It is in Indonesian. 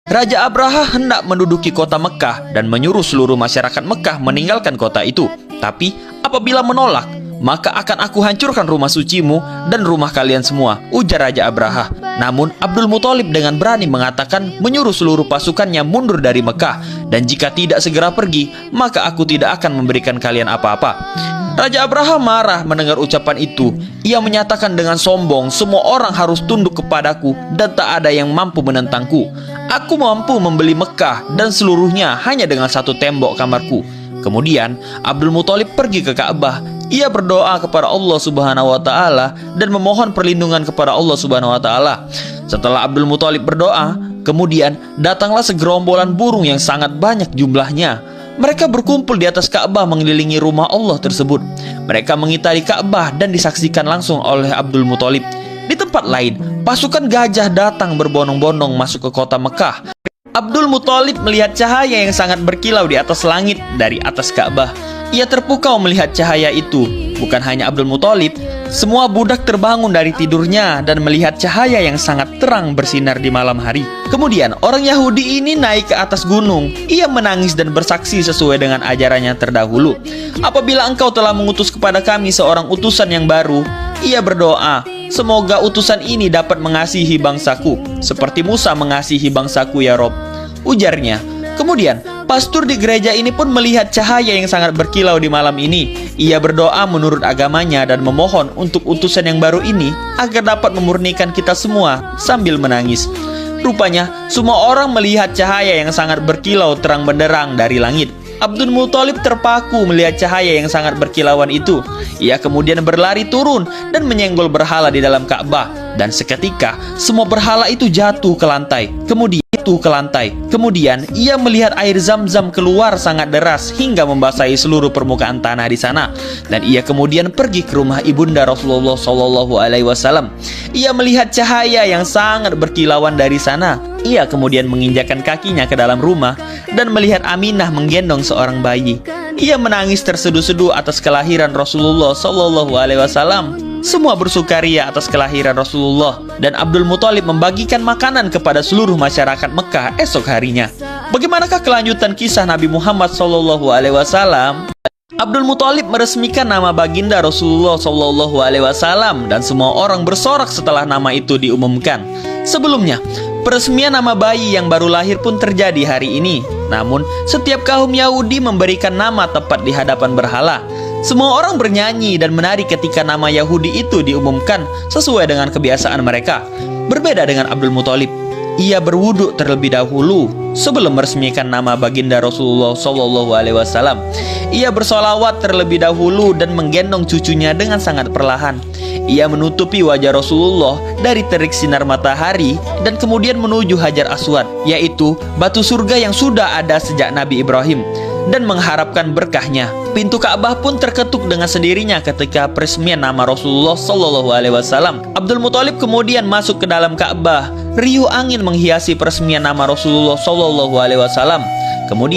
Raja Abraha hendak menduduki kota Mekah dan menyuruh seluruh masyarakat Mekah meninggalkan kota itu. Tapi apabila menolak, maka akan aku hancurkan rumah sucimu dan rumah kalian semua, ujar Raja Abraha. Namun Abdul Muthalib dengan berani mengatakan menyuruh seluruh pasukannya mundur dari Mekah, dan jika tidak segera pergi, maka aku tidak akan memberikan kalian apa-apa. Raja Abraha marah mendengar ucapan itu. Ia menyatakan dengan sombong, semua orang harus tunduk kepadaku dan tak ada yang mampu menentangku. Aku mampu membeli Mekah dan seluruhnya hanya dengan satu tembok kamarku. Kemudian Abdul Muthalib pergi ke Ka'bah. Ia berdoa kepada Allah Subhanahu wa taala dan memohon perlindungan kepada Allah Subhanahu wa taala. Setelah Abdul Muthalib berdoa, kemudian datanglah segerombolan burung yang sangat banyak jumlahnya. Mereka berkumpul di atas Ka'bah mengelilingi rumah Allah tersebut. Mereka mengitari Ka'bah dan disaksikan langsung oleh Abdul Muthalib. Di tempat lain, pasukan gajah datang berbondong-bondong masuk ke kota Mekah. Abdul Muthalib melihat cahaya yang sangat berkilau di atas langit dari atas Ka'bah. Ia terpukau melihat cahaya itu. Bukan hanya Abdul Muthalib, semua budak terbangun dari tidurnya dan melihat cahaya yang sangat terang bersinar di malam hari. Kemudian orang Yahudi ini naik ke atas gunung. Ia menangis dan bersaksi sesuai dengan ajarannya terdahulu. Apabila engkau telah mengutus kepada kami seorang utusan yang baru, ia berdoa, semoga utusan ini dapat mengasihi bangsaku seperti Musa mengasihi bangsaku ya Rob, ujarnya. Kemudian pastor di gereja ini pun melihat cahaya yang sangat berkilau di malam ini. Ia berdoa menurut agamanya dan memohon untuk utusan yang baru ini agar dapat memurnikan kita semua sambil menangis. Rupanya semua orang melihat cahaya yang sangat berkilau terang benderang dari langit. Abdul Muthalib terpaku melihat cahaya yang sangat berkilauan itu. Ia kemudian berlari turun dan menyenggol berhala di dalam Ka'bah. Dan seketika semua berhala itu jatuh ke lantai. Kemudian ia melihat air Zam-Zam keluar sangat deras hingga membasahi seluruh permukaan tanah di sana. Dan ia kemudian pergi ke rumah ibunda Rasulullah SAW. Ia melihat cahaya yang sangat berkilauan dari sana. Ia kemudian menginjakkan kakinya ke dalam rumah dan melihat Aminah menggendong seorang bayi. Ia menangis terseduh-seduh atas kelahiran Rasulullah SAW. Semua bersukaria atas kelahiran Rasulullah, dan Abdul Muthalib membagikan makanan kepada seluruh masyarakat Mekah esok harinya. Bagaimanakah kelanjutan kisah Nabi Muhammad SAW? Abdul Muthalib meresmikan nama baginda Rasulullah SAW dan semua orang bersorak setelah nama itu diumumkan. Sebelumnya, peresmian nama bayi yang baru lahir pun terjadi hari ini. Namun, setiap kaum Yahudi memberikan nama tepat di hadapan berhala. Semua orang bernyanyi dan menari ketika nama Yahudi itu diumumkan sesuai dengan kebiasaan mereka. Berbeda dengan Abdul Muthalib, ia berwudu terlebih dahulu sebelum meresmikan nama baginda Rasulullah SAW. Ia bersolawat terlebih dahulu dan menggendong cucunya dengan sangat perlahan. Ia menutupi wajah Rasulullah dari terik sinar matahari dan kemudian menuju Hajar Aswad, yaitu batu surga yang sudah ada sejak Nabi Ibrahim, dan mengharapkan berkahnya. Pintu Ka'bah pun terketuk dengan sendirinya ketika peresmian nama Rasulullah SAW. Abdul Muthalib kemudian masuk ke dalam Ka'bah. Riuh angin menghiasi peresmian nama Rasulullah SAW. Kemudian